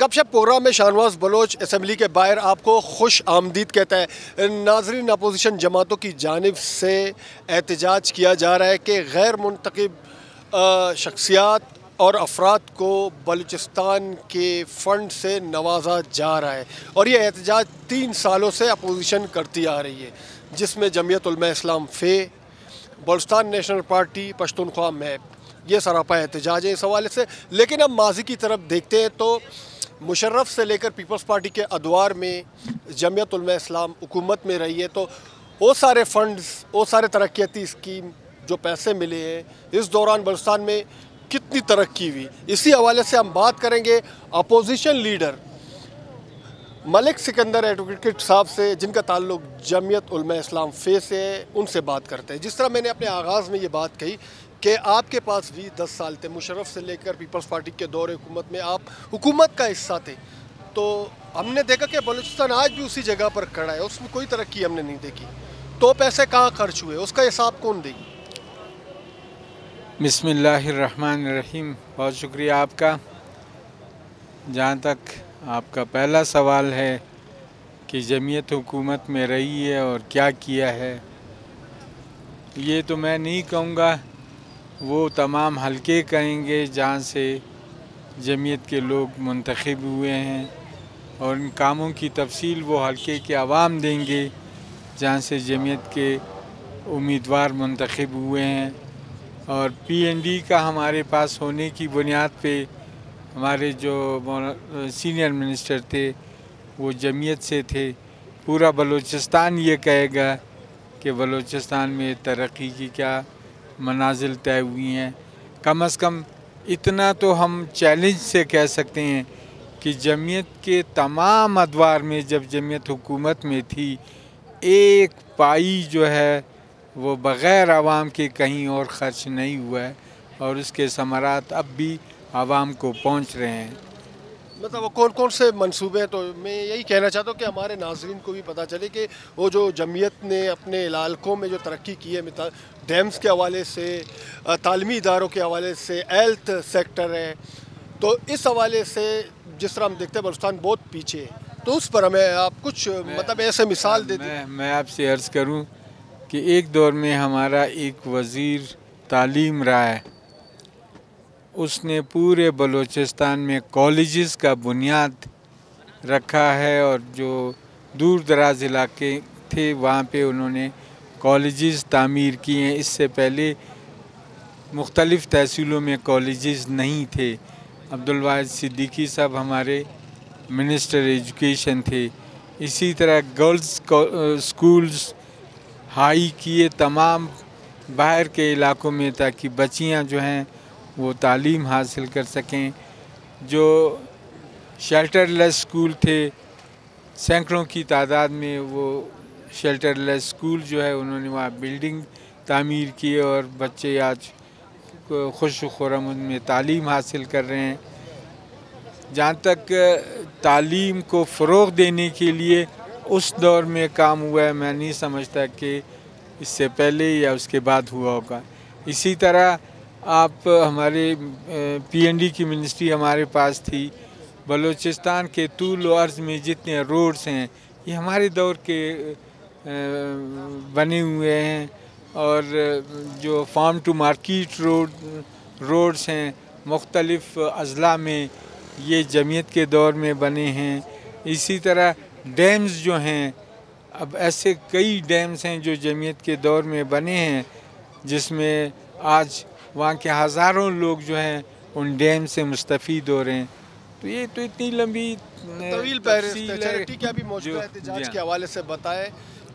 گپ شپ پروگرام میں شاہنواز بلوچ اسمبلی کے باہر آپ کو خوش آمدید کہتا ہے۔ ناظرین، اپوزیشن جماعتوں کی جانب سے احتجاج کیا جا رہا ہے کہ غیر منتخب شخصیات اور افراد کو بلوچستان کے فنڈ سے نوازا جا رہا ہے، اور یہ احتجاج 3 سالوں سے اپوزیشن کرتی آ رہی ہے، جس میں جمعیت علماء اسلام فے، Balochistan National Party, Pashtunkhwa MAP, یہ سراپا احتجاج ہے اس حوالے سے۔ لیکن اب ماضی کی طرف دیکھتے ہیں تو مشرف سے لے کر پیپلز پارٹی کے ادوار میں جمعیت علماء اسلام حکومت میں رہی ہے، تو وہ سارے فنڈز، وہ سارے ترقیاتی اسکیم جو پیسے ملے ہیں، اس دوران بلوچستان میں کتنی ترقی ہوئی، اسی حوالے سے ہم بات کریں گے اپوزیشن لیڈر ملک سکندر ایڈوکیٹ صاحب سے، جن کا تعلق جمعیت علماء اسلام فے سے ہے۔ ان سے بات کرتے ہیں۔ جس طرح میں نے اپنے آغاز میں یہ بات کہی کہ آپ کے پاس بھی 10 سال تھے، مشرف سے لے کر پیپلز پارٹی کے دور حکومت میں آپ حکومت کا حصہ تھے، تو ہم نے دیکھا کہ بلوچستان آج بھی اسی جگہ پر کھڑا ہے، اس میں کوئی ترقی ہم نے نہیں دیکھی، تو پیسے کہاں خرچ ہوئے، اس کا حساب کون دے گی؟ بسم اللہ الرحمن الرحیم۔ بہت شکریہ آپ کا۔ جہاں تک آپ کا پہلا سوال ہے کہ جمعیت حکومت میں رہی ہے اور کیا کیا ہے، یہ تو میں نہیں کہوں گا، وہ تمام حلقے کہیں گے جہاں سے جمعیت کے لوگ منتخب ہوئے ہیں، اور ان کاموں کی تفصیل وہ حلقے کے عوام دیں گے جہاں سے جمعیت کے امیدوار منتخب ہوئے ہیں۔ اور پی این ڈی کا ہمارے پاس ہونے کی بنیاد پہ ہمارے جو سینئر منسٹر تھے وہ جمعیت سے تھے۔ پورا بلوچستان یہ کہے گا کہ بلوچستان میں ترقی کی کیا منازل طے ہوئی ہیں۔ کم از کم اتنا تو ہم چیلنج سے کہہ سکتے ہیں کہ جمعیت کے تمام ادوار میں جب جمعیت حکومت میں تھی، ایک پائی جو ہے وہ بغیر عوام کے کہیں اور خرچ نہیں ہوا ہے، اور اس کے ثمرات اب بھی عوام کو پہنچ رہے ہیں۔ مطلب وہ کون کون سے منصوبے ہیں؟ تو میں یہی کہنا چاہتا ہوں کہ ہمارے ناظرین کو بھی پتہ چلے کہ وہ جو جمعیت نے اپنے علاقوں میں جو ترقی کی ہے، ڈیمز کے حوالے سے، تعلیمی اداروں کے حوالے سے، ہیلتھ سیکٹر ہے، تو اس حوالے سے جس طرح ہم دیکھتے ہیں بلوچستان بہت پیچھے ہے، تو اس پر ہمیں آپ کچھ مطلب ایسے مثال دے دیں۔ میں آپ سے عرض کروں کہ ایک دور میں ہمارا ایک وزیر تعلیم رہا ہے، اس نے پورے بلوچستان میں کالجز کا بنیاد رکھا ہے، اور جو دور دراز علاقے تھے وہاں پہ انہوں نے کالجز تعمیر کیے ہیں۔ اس سے پہلے مختلف تحصیلوں میں کالجز نہیں تھے۔ عبدالواحد صدیقی صاحب ہمارے منسٹر ایجوکیشن تھے۔ اسی طرح گرلز سکولز ہائی کیے تمام باہر کے علاقوں میں، تاکہ بچیاں جو ہیں وہ تعلیم حاصل کر سکیں۔ جو شیلٹر لیس سکول تھے، سینکڑوں کی تعداد میں وہ شیلٹر لیس سکول جو ہے انہوں نے وہاں بلڈنگ تعمیر کی، اور بچے آج خوش و خرم ان میں تعلیم حاصل کر رہے ہیں۔ جہاں تک تعلیم کو فروغ دینے کے لیے اس دور میں کام ہوا ہے، میں نہیں سمجھتا کہ اس سے پہلے یا اس کے بعد ہوا ہوگا۔ اسی طرح آپ ہمارے پی این ڈی کی منسٹری ہمارے پاس تھی، بلوچستان کے طول و عرض میں جتنے روڈز ہیں یہ ہمارے دور کے بنے ہوئے ہیں، اور جو فارم ٹو مارکیٹ روڈز ہیں مختلف اضلاع میں یہ جمعیت کے دور میں بنے ہیں۔ اسی طرح ڈیمز جو ہیں، اب ایسے کئی ڈیمز ہیں جو جمعیت کے دور میں بنے ہیں، جس میں آج وہاں کے ہزاروں لوگ جو ہیں ان ڈیم سے مستفید ہو رہے ہیں۔ تو یہ تو اتنی لمبی طویل فہرست ہے۔ چیریٹی کا بھی موجودہ احتجاج کے حوالے سے بتائیں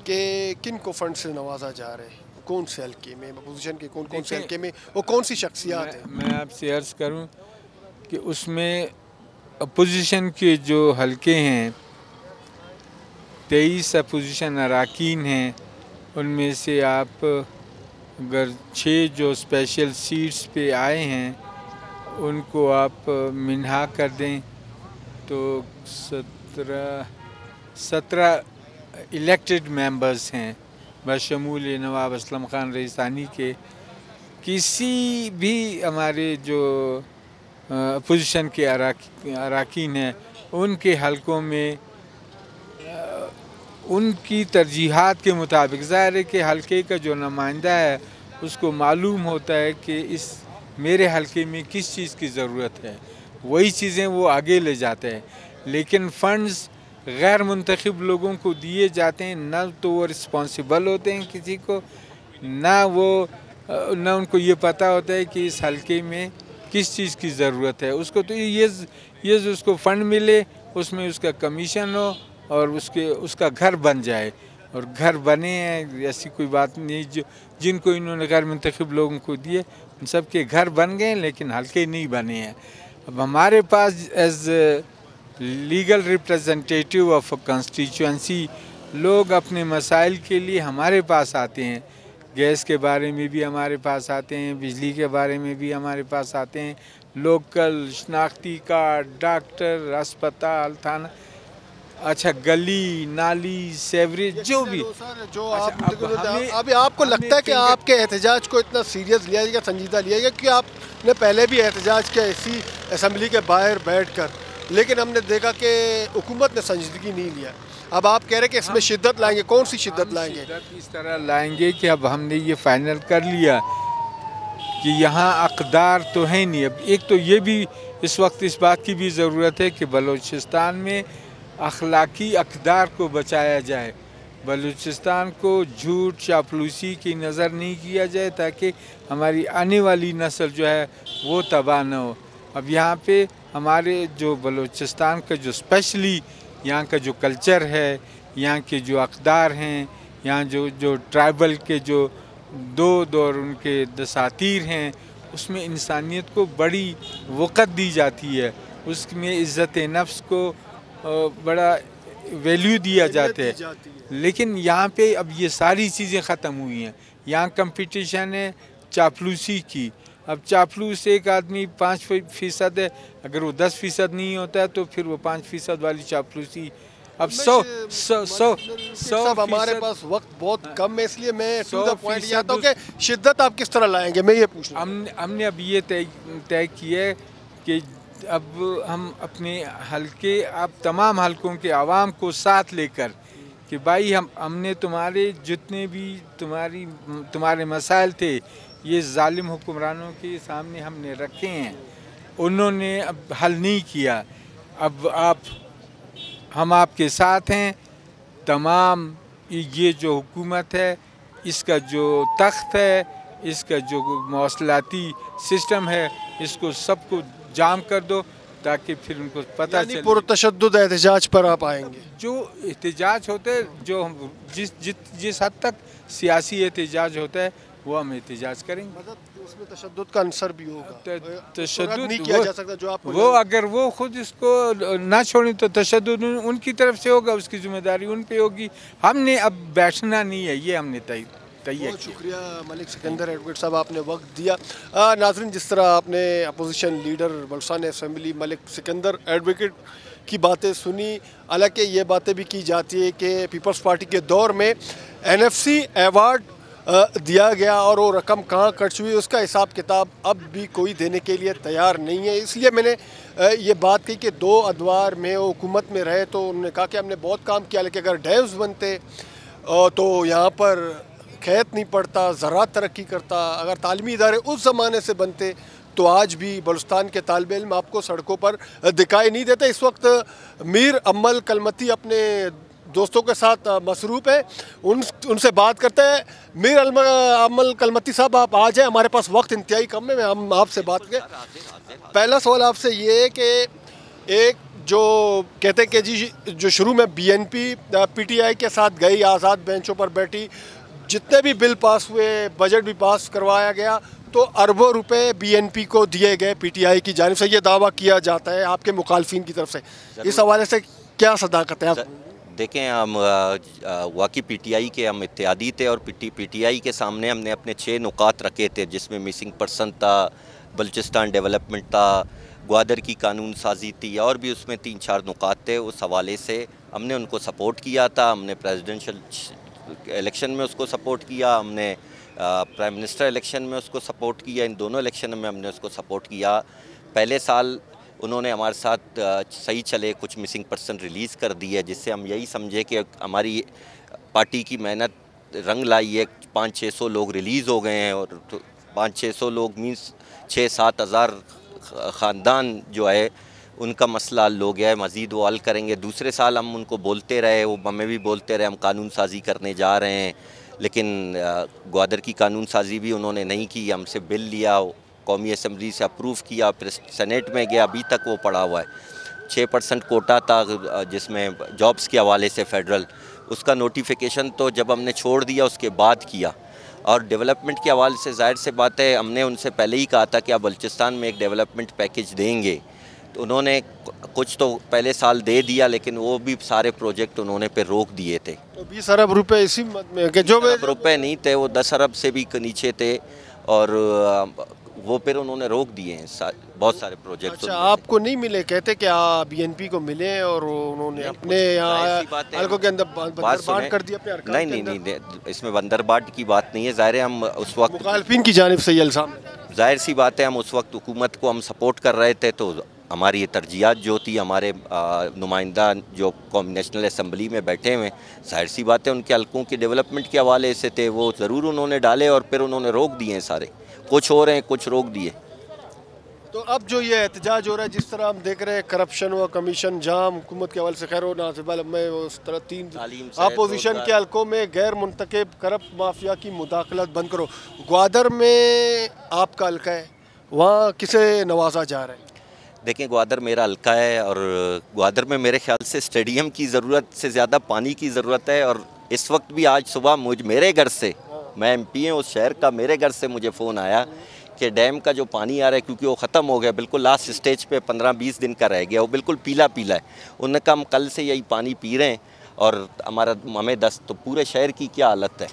کہ کن کو فنڈ سے نوازا جا رہا ہے، کون سے حلقے میں، اپوزیشن کے کون سے حلقے میں، اور کون سی شخصیات ہیں؟ میں آپ سے عرض کروں کہ اس میں اپوزیشن کے جو حلقے ہیں 23 اپوزیشن اراکین ہیں، ان میں سے آپ اگر 6 جو اسپیشل سیٹس پہ آئے ہیں ان کو آپ منہا کر دیں تو 17 الیکٹڈ ممبرز ہیں، بشمول نواب اسلم خان رئیسانی کے۔ کسی بھی ہمارے جو اپوزیشن کے اراکین ہیں ان کے حلقوں میں ان کی ترجیحات کے مطابق، ظاہر ہے کہ حلقے کا جو نمائندہ ہے اس کو معلوم ہوتا ہے کہ اس میرے حلقے میں کس چیز کی ضرورت ہے، وہی چیزیں وہ آگے لے جاتے ہیں. لیکن فنڈز غیر منتخب لوگوں کو دیے جاتے ہیں، نہ تو وہ رسپانسیبل ہوتے ہیں کسی کو، نہ ان کو یہ پتہ ہوتا ہے کہ اس حلقے میں کس چیز کی ضرورت ہے. اس کو تو یہ اس کو فنڈ ملے، اس میں اس کا کمیشن ہو اور اس کا گھر بن جائے. اور گھر بنے ہیں، ایسی کوئی بات نہیں. جن کو انہوں نے غیر منتخب لوگوں کو دیے ان سب کے گھر بن گئے لیکن حلقے نہیں بنے ہیں. اب ہمارے پاس as legal representative of constituency لوگ اپنے مسائل کے لیے ہمارے پاس آتے ہیں. گیس کے بارے میں بھی ہمارے پاس آتے ہیں، بجلی کے بارے میں بھی ہمارے پاس آتے ہیں، لوکل شناختی کارڈ، ڈاکٹر، اسپتال، تھانہ، اچھا گلی نالی سیوریج جو بھی. ابھی آپ کو لگتا ہے کہ آپ کے احتجاج کو اتنا سیریس لیا گیا، سنجیدہ لیا گیا؟ کہ آپ نے پہلے بھی احتجاج کیا اسی اسمبلی کے باہر بیٹھ کر، لیکن ہم نے دیکھا کہ حکومت نے سنجیدگی نہیں لیا. اب آپ کہہ رہے ہیں کہ اس میں شدت لائیں گے، کون سی شدت لائیں گے؟ شدت اس طرح لائیں گے کہ اب ہم نے یہ فائنل کر لیا کہ یہاں اقدار تو ہے نہیں. اب ایک تو یہ بھی اس وقت اس بات کی بھی ضرورت ہے کہ بلوچستان میں اخلاقی اقدار کو بچایا جائے، بلوچستان کو جھوٹ چاپلوسی کی نظر نہیں کیا جائے تاکہ ہماری آنے والی نسل جو ہے وہ تباہ نہ ہو. اب یہاں پہ ہمارے جو بلوچستان کا جو اسپیشلی یہاں کا جو کلچر ہے، یہاں کے جو اقدار ہیں، یہاں جو ٹرائبل کے جو دود اور ان کے دساتیر ہیں، اس میں انسانیت کو بڑی وقت دی جاتی ہے، اس میں عزت نفس کو بڑا ویلیو دیا جاتا ہے. لیکن یہاں پہ اب یہ ساری چیزیں ختم ہوئی ہیں. یہاں کمپٹیشن ہے چاپلوسی کی. اب چاپلوس ایک آدمی 5% ہے، اگر وہ 10% نہیں ہوتا ہے تو پھر وہ 5% والی چاپلوسی. اب 100 ہمارے پاس وقت بہت کم ہے، اس لیے میں ٹو دا پوائنٹ یہ آتا ہوں کہ شدت آپ کس طرح لائیں گے، میں یہ پوچھ رہا ہوں. ہم نے اب یہ طے کیا ہے کہ اب ہم اپنے حلقے، اب تمام حلقوں کے عوام کو ساتھ لے کر کہ بھائی ہم نے تمہارے جتنے بھی تمہارے مسائل تھے یہ ظالم حکمرانوں کے سامنے ہم نے رکھے ہیں، انہوں نے اب حل نہیں کیا. اب ہم آپ کے ساتھ ہیں. تمام یہ جو حکومت ہے، اس کا جو تخت ہے، اس کا جو مواصلاتی سسٹم ہے، اس کو سب کو جام کر دو تاکہ پھر ان کو پتہ چلے. پرتشدد احتجاج پر آپ آئیں گے؟ جو احتجاج ہوتے ہیں، جو جس حد تک سیاسی احتجاج ہوتا ہے وہ ہم احتجاج کریں گے. مطلب اس میں تشدد کا عنصر بھی ہوگا، تشدد نہیں کیا جا سکتا جو آپ وہ اگر وہ خود اس کو نہ چھوڑیں تو تشدد ان کی طرف سے ہوگا، اس کی ذمہ داری ان پہ ہوگی. ہم نے اب بیٹھنا نہیں ہے، یہ ہم نے طے کیا. بہت شکریہ ملک سکندر ایڈوکیٹ صاحب، آپ نے وقت دیا. ناظرین، جس طرح آپ نے اپوزیشن لیڈر بلوچستان اسمبلی ملک سکندر ایڈوکیٹ کی باتیں سنی، حالانکہ یہ باتیں بھی کی جاتی ہے کہ پیپلز پارٹی کے دور میں NFC ایوارڈ دیا گیا اور وہ رقم کہاں خرچ ہوئی اس کا حساب کتاب اب بھی کوئی دینے کے لیے تیار نہیں ہے. اس لیے میں نے یہ بات کہی کہ 2 ادوار میں وہ حکومت میں رہے تو انہوں نے کہا کہ ہم نے بہت کام کیا، لیکن اگر ڈیمز بنتے تو یہاں پر کھیت نہیں پڑتا، زراعت ترقی کرتا. اگر تعلیمی ادارے اس زمانے سے بنتے تو آج بھی بلوچستان کے طالب علم آپ کو سڑکوں پر دکھائی نہیں دیتے. اس وقت میر امل کلمتی اپنے دوستوں کے ساتھ مصروف ہے، ان سے بات کرتے ہیں. میر امل کلمتی صاحب، آپ آ جائیں، ہمارے پاس وقت انتہائی کم ہے، ہم آپ سے بات کریں. پہلا سوال آپ سے یہ ہے کہ ایک جو کہتے ہیں کہ جی جو شروع میں BNP PTI کے ساتھ گئی، آزاد بینچوں پر بیٹھی، جتنے بھی بل پاس ہوئے، بجٹ بھی پاس کروایا گیا تو اربوں روپے BNP کو دیے گئے PTI کی جانب سے، یہ دعویٰ کیا جاتا ہے آپ کے مخالفین کی طرف سے. اس حوالے سے کیا صداقت ہے؟ آپ دیکھیں، ہم واقعی PTI کے ہم اتحادی تھے اور PTI کے سامنے ہم نے اپنے 6 نکات رکھے تھے، جس میں مسنگ پرسن تھا، بلوچستان ڈیولپمنٹ تھا، گوادر کی قانون سازی تھی، اور بھی اس میں 3-4 نکات تھے. اس حوالے سے ہم نے ان کو سپورٹ کیا تھا. ہم نے پریزیڈنشل الیکشن میں اس کو سپورٹ کیا، ہم نے پرائم منسٹر الیکشن میں اس کو سپورٹ کیا، ان دونوں الیکشن میں ہم نے اس کو سپورٹ کیا. پہلے سال انہوں نے ہمارے ساتھ صحیح چلے کچھ مسنگ پرسن ریلیز کر دی ہے، جس سے ہم یہی سمجھے کہ ہماری پارٹی کی محنت رنگ لائی ہے. 500-600 لوگ ریلیز ہو گئے ہیں، اور 500-600 لوگ مینس 6-7 ہزار خاندان جو ہے ان کا مسئلہ حل ہو گیا ہے. مزید وہ حل کریں گے. دوسرے سال ہم ان کو بولتے رہے، وہ ہمیں بھی بولتے رہے ہم قانون سازی کرنے جا رہے ہیں، لیکن گوادر کی قانون سازی بھی انہوں نے نہیں کی. ہم سے بل لیا، قومی اسمبلی سے اپروو کیا، پھر سینیٹ میں گیا، ابھی تک وہ پڑا ہوا ہے. 6% کوٹا تھا جس میں جابس کے حوالے سے فیڈرل، اس کا نوٹیفیکیشن تو جب ہم نے چھوڑ دیا اس کے بعد کیا. اور ڈیولپمنٹ کے حوالے سے ظاہر سے بات ہے، ہم نے ان سے پہلے ہی کہا تھا کہ آپ بلوچستان میں ایک ڈیولپمنٹ پیکیج دیں گے، تو انہوں نے کچھ تو پہلے سال دے دیا، لیکن وہ بھی سارے پروجیکٹ انہوں نے پہ روک دیے تھے. تو 20 ارب روپے اسی میں کہ جو 20 ارب روپے نہیں تھے، وہ 10 ارب سے بھی نیچے تھے، اور وہ پھر انہوں نے روک دیے ہیں بہت سارے پروجیکٹ. اچھا، آپ کو نہیں ملے؟ کہتے کہ آپ بی این پی کو ملے اور انہوں نے اپنے یہاں حلقوں کے اندر بندرباٹ کر دیا اپنے ارکان کے اندر؟ نہیں، اس میں بندرباٹ کی بات نہیں ہے. ظاہر ہے ہم اس وقت مخالفین کی جانب سے یہ الزام ہے. ظاہر سی بات ہے، ہم اس وقت حکومت کو ہم سپورٹ کر رہے تھے، تو ہماری یہ ترجیحات جو تھی، ہمارے نمائندہ جو نیشنل اسمبلی میں بیٹھے ہوئے، ظاہر سی بات ہے ان کے حلقوں کے ڈیولپمنٹ کے حوالے سے تھے، وہ ضرور انہوں نے ڈالے، اور پھر انہوں نے روک دیے ہیں سارے. کچھ ہو رہے ہیں، کچھ روک دیے. تو اب جو یہ احتجاج ہو رہا ہے، جس طرح ہم دیکھ رہے ہیں کرپشن و کمیشن جام حکومت کے حوالے سے، خیر و ناصب میں اس طرح 3 اپوزیشن کے حلقوں میں غیر منتخب کرپٹ مافیا کی مداخلت بند کرو. گوادر میں آپ کا حلقہ ہے، وہاں کسے نوازا جا رہا ہے؟ دیکھیں، گوادر میرا حلقہ ہے، اور گوادر میں میرے خیال سے اسٹیڈیم کی ضرورت سے زیادہ پانی کی ضرورت ہے. اور اس وقت بھی آج صبح میرے گھر سے، میں ایم پی ہوں اس شہر کا، میرے گھر سے مجھے فون آیا کہ ڈیم کا جو پانی آ رہا ہے، کیونکہ وہ ختم ہو گیا، بالکل لاسٹ سٹیج پہ 15-20 دن کا رہ گیا، وہ بالکل پیلا پیلا ہے. انہوں نے کہا ہم کل سے یہی پانی پی رہے ہیں، اور ہمیں تو پورے شہر کی کیا حالت ہے.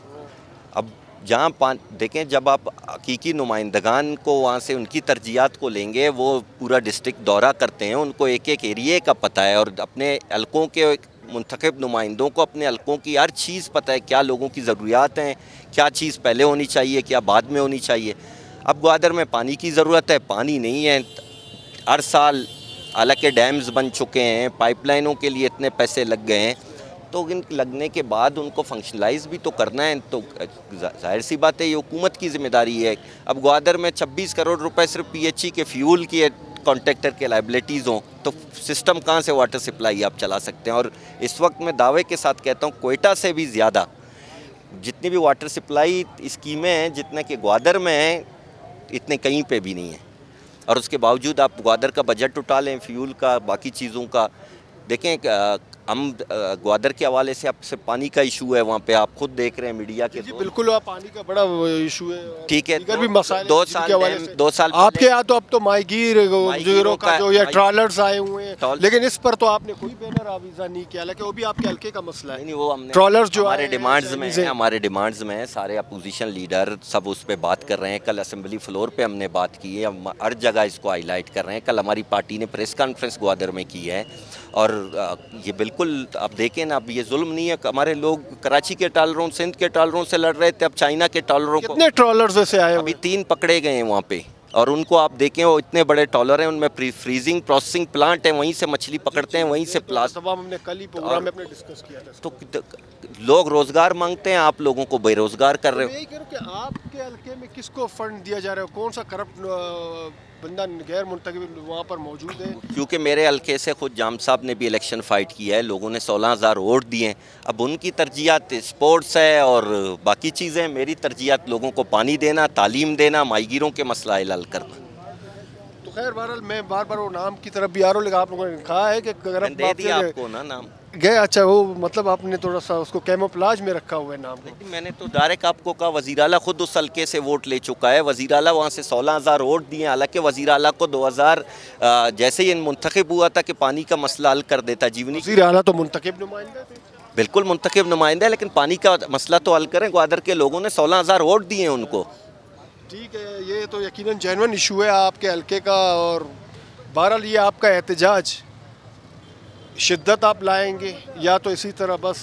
اب جہاں دیکھیں، جب آپ حقیقی نمائندگان کو وہاں سے ان کی ترجیحات کو لیں گے، وہ پورا ڈسٹرکٹ دورہ کرتے ہیں، ان کو ایک ایک ایریے کا پتہ ہے، اور اپنے حلقوں کے منتخب نمائندوں کو اپنے حلقوں کی ہر چیز پتہ ہے، کیا لوگوں کی ضروریات ہیں، کیا چیز پہلے ہونی چاہیے، کیا بعد میں ہونی چاہیے. اب گوادر میں پانی کی ضرورت ہے، پانی نہیں ہے ہر سال، حالانکہ ڈیمز بن چکے ہیں، پائپ لائنوں کے لیے اتنے پیسے لگ گئے ہیں، تو ان لگنے کے بعد ان کو فنکشنلائز بھی تو کرنا ہے. تو ظاہر سی بات ہے یہ حکومت کی ذمہ داری ہے. اب گوادر میں 26 کروڑ روپے صرف پی ایچ ای کے فیول کی کانٹریکٹر کے لائبلٹیز ہوں، تو سسٹم کہاں سے واٹر سپلائی آپ چلا سکتے ہیں. اور اس وقت میں دعوے کے ساتھ کہتا ہوں، کوئٹہ سے بھی زیادہ جتنی بھی واٹر سپلائی اسکیمیں ہیں، جتنے کہ گوادر میں ہیں، اتنے کہیں پہ بھی نہیں ہیں. اور اس کے باوجود آپ گوادر کا بجٹ اٹھا لیں، فیول کا، باقی چیزوں کا. دیکھیں، ہم گوادر کے حوالے سے آپ سے پانی کا ایشو ہے، وہاں پہ آپ خود دیکھ رہے ہیں میڈیا کے. جی بالکل، پانی کا بڑا ایشو ہے. ٹھیک ہے، دیگر بھی مسائل 2 سال آپ کے یہاں تو اب تو ماہی گیروں کا جو یہ ٹرالرز آئے ہوئے ہیں، لیکن اس پر تو آپ نے کوئی بینر آویزہ نہیں کیا، حالانکہ وہ بھی آپ کے حلقے کا مسئلہ ہے. نہیں، وہ ہم نے ٹرالرز جو ہمارے ڈیمانڈز میں ہیں، سارے اپوزیشن لیڈر سب اس پہ بات کر رہے ہیں. کل اسمبلی فلور پہ ہم نے بات کی ہے، ہم ہر جگہ اس کو ہائی لائٹ کر رہے ہیں. کل ہماری پارٹی نے پریس کانفرنس گوادر میں کی ہے، اور یہ بالکل آپ دیکھیں نا، اب یہ ظلم نہیں ہے. ہمارے لوگ کراچی کے ٹرالروں، سندھ کے ٹرالروں سے لڑ رہے تھے، اب چائنا کے ٹرالروں کو. کتنے ٹرالرز سے آئے ابھی 3 پکڑے گئے ہیں وہاں پہ، اور ان کو آپ دیکھیں، وہ اتنے بڑے ٹرالر ہیں، ان میں فریزنگ پروسیسنگ پلانٹ ہیں، وہیں سے مچھلی پکڑتے ہیں، وہیں سے ہم نے کل ہی پروگرام میں اپنے ڈسکس کیا تھا. تو لوگ روزگار مانگتے ہیں، آپ لوگوں کو بے روزگار کر رہے ہو. یہی کہہ کہ آپ کے حلقے میں کس کو فنڈ دیا جا رہا ہے، کون سا کرپٹ بندہ غیر منتخب وہاں پر موجود ہے؟ کیونکہ میرے حلقے سے خود جام صاحب نے بھی الیکشن فائٹ کیا ہے، لوگوں نے 16,000 ووٹ دیے ہیں. اب ان کی ترجیحات اسپورٹس ہے اور باقی چیزیں، میری ترجیحات لوگوں کو پانی دینا، تعلیم دینا، ماہی گیروں کے مسائل حل کرنا. تو خیر بہرحال میں بار بار وہ نام کی طرف بھی آ رہا ہوں، لیکن آپ لوگوں نے کہا ہے کہ دے دیا آپ کو نا نام گئے. اچھا، وہ مطلب آپ نے تھوڑا سا اس کو کیموفلاج میں رکھا ہوا ہے نام کو. میں نے تو ڈائریکٹ آپ کو کہا، وزیر اعلیٰ خود اس حلقے سے ووٹ لے چکا ہے. وزیر اعلیٰ وہاں سے 16,000 ووٹ دیے، حالانکہ وزیر اعلیٰ کو 2000 جیسے ہی منتخب ہوا تھا کہ پانی کا مسئلہ حل کر دیتا. جیونی وزیر اعلیٰ تو منتخب نمائندہ تھے. بالکل منتخب نمائندہ ہے، لیکن پانی کا مسئلہ تو حل کریں. گوادر کے لوگوں نے 16,000 ووٹ دیے ہیں ان کو. ٹھیک ہے، یہ تو یقیناً جینوئن ایشو ہے آپ کے حلقے کا، اور بہرحال یہ آپ کا احتجاج شدت آپ لائیں گے یا تو اسی طرح بس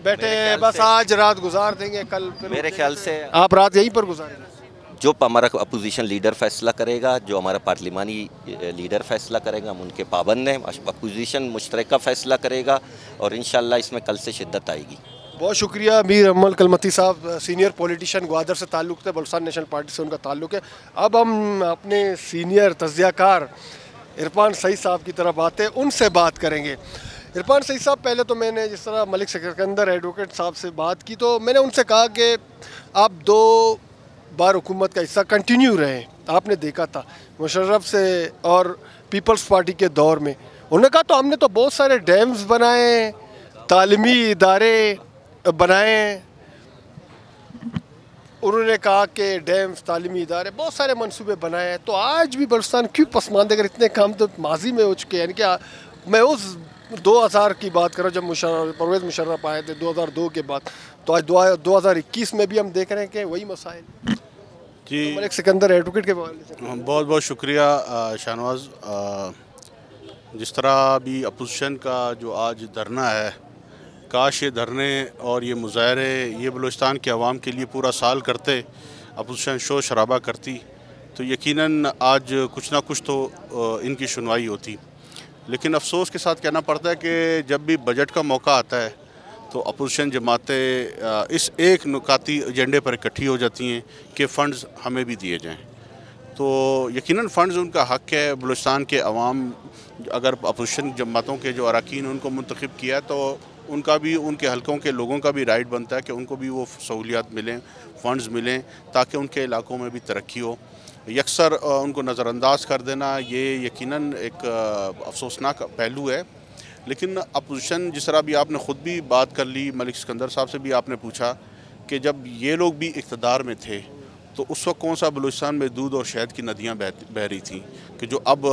بیٹھے ہیں، بس آج رات گزار دیں گے، کل میرے خیال سے آپ رات یہیں پر گزاریں گے؟ جو ہمارا اپوزیشن لیڈر فیصلہ کرے گا، جو ہمارا پارلیمانی لیڈر فیصلہ کرے گا، ہم ان کے پابند ہیں. اپوزیشن مشترکہ فیصلہ کرے گا اور انشاءاللہ اس میں کل سے شدت آئے گی. بہت شکریہ میر امل کلمتی صاحب، سینئر پولیٹیشین گوادر سے تعلق تھے، بلوچستان نیشنل پارٹی سے ان کا تعلق ہے. اب ہم اپنے سینئر تجزیہ کار عرفان سعید صاحب کی طرف آتے ہیں، ان سے بات کریں گے. عرفان سعید صاحب، پہلے تو میں نے جس طرح ملک سکندر ایڈوکیٹ صاحب سے بات کی تو میں نے ان سے کہا کہ آپ 2 بار حکومت کا حصہ کنٹینیو رہے. آپ نے دیکھا تھا مشرف سے اور پیپلز پارٹی کے دور میں، انہوں نے کہا تو ہم نے تو بہت سارے ڈیمز بنائے، تعلیمی ادارے بنائے. انہوں نے کہا کہ ڈیمز، تعلیمی ادارے، بہت سارے منصوبے بنائے ہیں. تو آج بھی بلوچستان کیوں پسماندہ؟ اگر اتنے کام تو ماضی میں ہو چکے ہیں. یعنی کہ میں اس 2000 کی بات کر رہا ہوں جب پرویز مشرف آئے تھے 2002 کے بعد، تو آج 2021 میں بھی ہم دیکھ رہے ہیں کہ وہی مسائل. جی، ملک سکندر ایڈوکیٹ کے حوالے سے بہت بہت شکریہ شاہنواز. جس طرح بھی اپوزیشن کا جو آج دھرنا ہے، کاش یہ دھرنے اور یہ مظاہرے یہ بلوچستان کے عوام کے لیے پورا سال کرتے، اپوزیشن شور شرابہ کرتی تو یقیناً آج کچھ نہ کچھ تو ان کی سنوائی ہوتی. لیکن افسوس کے ساتھ کہنا پڑتا ہے کہ جب بھی بجٹ کا موقع آتا ہے تو اپوزیشن جماعتیں اس ایک نکاتی ایجنڈے پر اکٹھی ہو جاتی ہیں کہ فنڈز ہمیں بھی دیے جائیں. تو یقیناً فنڈز ان کا حق ہے. بلوچستان کے عوام اگر اپوزیشن جماعتوں کے جو اراکین ان کو منتخب کیا تو ان کا بھی، ان کے حلقوں کے لوگوں کا بھی رائٹ بنتا ہے کہ ان کو بھی وہ سہولیات ملیں، فنڈز ملیں تاکہ ان کے علاقوں میں بھی ترقی ہو. یکسر ان کو نظر انداز کر دینا یہ یقیناً ایک افسوسناک پہلو ہے. لیکن اپوزیشن، جس طرح بھی آپ نے خود بھی بات کر لی، ملک سکندر صاحب سے بھی آپ نے پوچھا کہ جب یہ لوگ بھی اقتدار میں تھے تو اس وقت کون سا بلوچستان میں دودھ اور شہد کی ندیاں بہہ رہی تھیں کہ جو اب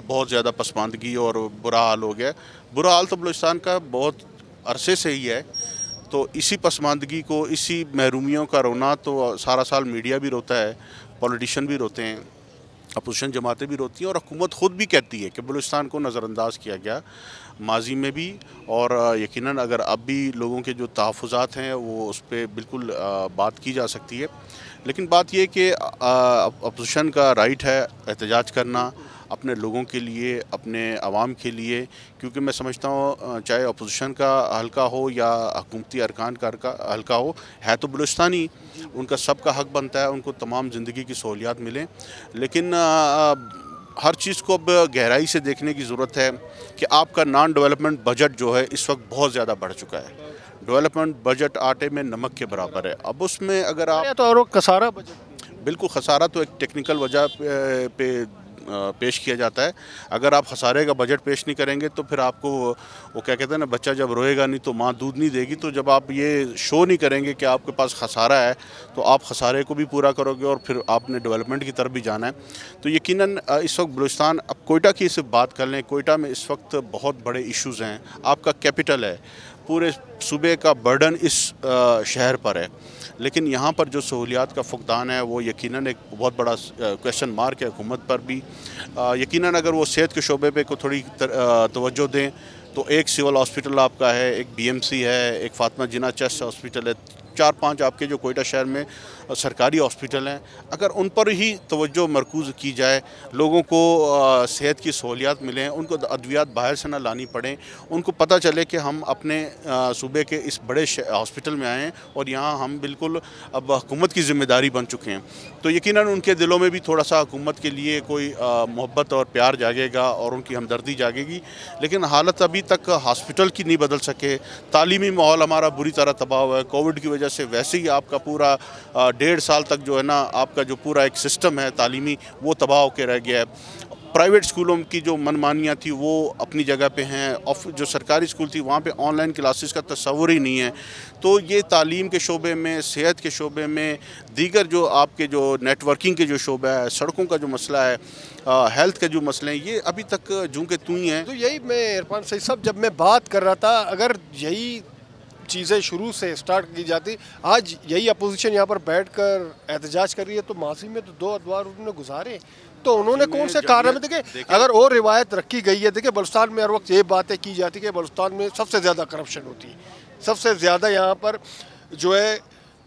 بہت زیادہ پسماندگی اور برا حال ہو گیا. برا حال تو بلوچستان کا بہت عرصے سے ہی ہے. تو اسی پسماندگی کو، اسی محرومیوں کا رونا تو سارا سال میڈیا بھی روتا ہے، پولیٹیشین بھی روتے ہیں، اپوزیشن جماعتیں بھی روتی ہیں، اور حکومت خود بھی کہتی ہے کہ بلوچستان کو نظر انداز کیا گیا ماضی میں بھی. اور یقیناً اگر اب بھی لوگوں کے جو تحفظات ہیں وہ اس پہ بالکل بات کی جا سکتی ہے. لیکن بات یہ کہ اپوزیشن کا رائٹ ہے احتجاج کرنا اپنے لوگوں کے لیے، اپنے عوام کے لیے. کیونکہ میں سمجھتا ہوں چاہے اپوزیشن کا حلقہ ہو یا حکومتی ارکان کا حلقہ ہو، ہے تو بلوچستانی، ان کا سب کا حق بنتا ہے ان کو تمام زندگی کی سہولیات ملیں. لیکن ہر چیز کو اب گہرائی سے دیکھنے کی ضرورت ہے کہ آپ کا نان ڈیولپمنٹ بجٹ جو ہے اس وقت بہت زیادہ بڑھ چکا ہے. ڈیولپمنٹ بجٹ آٹے میں نمک کے برابر ہے. اب اس میں اگر آپ تو اور خسارہ بجٹ، بالکل خسارہ تو ایک ٹیکنیکل وجہ پہ پیش کیا جاتا ہے. اگر آپ خسارے کا بجٹ پیش نہیں کریں گے تو پھر آپ کو وہ کیا کہتے ہیں نا، بچہ جب روئے گا نہیں تو ماں دودھ نہیں دے گی. تو جب آپ یہ شو نہیں کریں گے کہ آپ کے پاس خسارہ ہے تو آپ خسارے کو بھی پورا کرو گے اور پھر آپ نے ڈیولپمنٹ کی طرف بھی جانا ہے. تو یقیناً اس وقت بلوچستان، اب کوئٹہ کی صرف بات کر لیں، کوئٹہ میں اس وقت بہت بڑے ایشوز ہیں. آپ کا کیپٹل ہے، پورے صوبے کا برڈن اس شہر پر ہے. لیکن یہاں پر جو سہولیات کا فقدان ہے وہ یقیناً ایک بہت بڑا کویشچن مارک ہے حکومت پر بھی. یقیناً اگر وہ صحت کے شعبے پہ کو تھوڑی توجہ دیں تو ایک سول ہاسپٹل آپ کا ہے، ایک بی ایم سی ہے، ایک فاطمہ جناح چیسٹ ہاسپٹل ہے، 4-5 آپ کے جو کوئٹہ شہر میں سرکاری ہاسپٹل ہیں. اگر ان پر ہی توجہ مرکوز کی جائے، لوگوں کو صحت کی سہولیات ملیں، ان کو ادویات باہر سے نہ لانی پڑیں، ان کو پتہ چلے کہ ہم اپنے صوبے کے اس بڑے ہاسپٹل میں آئے ہیں اور یہاں ہم بالکل اب حکومت کی ذمہ داری بن چکے ہیں، تو یقیناً ان کے دلوں میں بھی تھوڑا سا حکومت کے لیے کوئی محبت اور پیار جاگے گا اور ان کی ہمدردی جاگے گی. لیکن حالت ابھی تک ہاسپٹل کی نہیں بدل سکے. تعلیمی ماحول ہمارا بری طرح تباہ ہوا ہے. کووڈ کی وجہ سے ویسے ہی آپ کا پورا 1.5 سال تک جو ہے نا آپ کا جو پورا ایک سسٹم ہے تعلیمی وہ تباہ ہو کے رہ گیا ہے. پرائیویٹ اسکولوں کی جو منمانیاں تھی وہ اپنی جگہ پہ ہیں، اور جو سرکاری اسکول تھی وہاں پہ آن لائن کلاسز کا تصور ہی نہیں ہے. تو یہ تعلیم کے شعبے میں، صحت کے شعبے میں، دیگر جو آپ کے جو نیٹ ورکنگ کے جو شعبہ ہے، سڑکوں کا جو مسئلہ ہے، ہیلتھ کے جو مسئلے ہیں، یہ ابھی تک جوں کہ توں ہی ہیں. تو یہی میں عرفان سعید صاحب جب میں بات کر رہا تھا، اگر یہی چیزیں شروع سے سٹارٹ کی جاتی، آج یہی اپوزیشن یہاں پر بیٹھ کر احتجاج کر رہی ہے، تو ماضی میں تو 2 ادوار انہوں نے گزارے، تو انہوں نے کون سے کارنامے دیکھیں. اگر اور روایت رکھی گئی ہے، دیکھیں بلوچستان میں ہر وقت یہ باتیں کی جاتی کہ بلوچستان میں سب سے زیادہ کرپشن ہوتی ہے، سب سے زیادہ یہاں پر جو ہے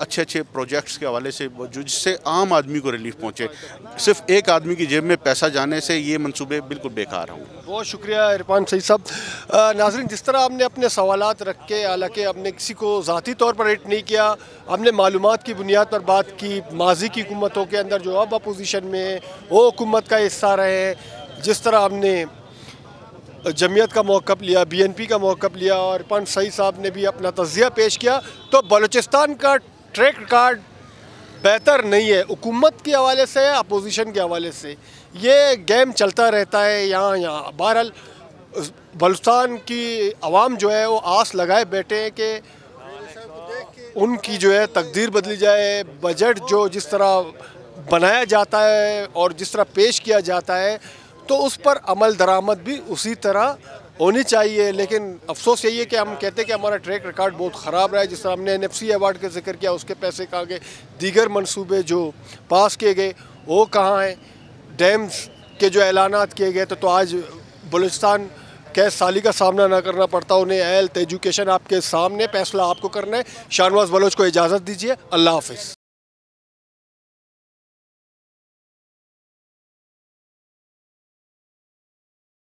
اچھے اچھے پروجیکٹس کے حوالے سے جس سے عام آدمی کو ریلیف پہنچے. صرف ایک آدمی کی جیب میں پیسہ جانے سے یہ منصوبے بالکل بیکار ہوں. بہت شکریہ عرفان سعید صاحب. ناظرین، جس طرح آپ نے اپنے سوالات رکھ کے، حالانکہ ہم نے کسی کو ذاتی طور پر ریٹ نہیں کیا، ہم نے معلومات کی بنیاد پر بات کی. ماضی کی حکومتوں کے اندر جو اب اپوزیشن میں ہیں وہ حکومت کا حصہ رہے ہیں. جس طرح ہم نے جمعیت کا موقف لیا، BNP کا موقف لیا، اور عرفان سعید صاحب نے بھی اپنا تجزیہ پیش کیا، تو بلوچستان کا ٹریک ریکارڈ بہتر نہیں ہے حکومت کے حوالے سے، اپوزیشن کے حوالے سے. یہ گیم چلتا رہتا ہے یہاں. بہرحال بلوچستان کی عوام جو ہے وہ آس لگائے بیٹھے ہیں کہ ان کی جو ہے تقدیر بدلی جائے. بجٹ جو جس طرح بنایا جاتا ہے اور جس طرح پیش کیا جاتا ہے تو اس پر عمل درآمد بھی اسی طرح ہونی چاہیے. لیکن افسوس یہی ہے کہ ہم کہتے ہیں کہ ہمارا ٹریک ریکارڈ بہت خراب رہا ہے. جس طرح ہم نے NFC ایوارڈ کا ذکر کیا، اس کے پیسے کہاں گئے؟ دیگر منصوبے جو پاس کیے گئے وہ کہاں ہیں؟ ڈیمز کے جو اعلانات کیے گئے تو آج بلوچستان کیس سالی کا سامنا نہ کرنا پڑتا انہیں. ہیلتھ، ایجوکیشن آپ کے سامنے، فیصلہ آپ کو کرنا ہے. شاہ نواز بلوچ کو اجازت دیجیے. اللہ حافظ.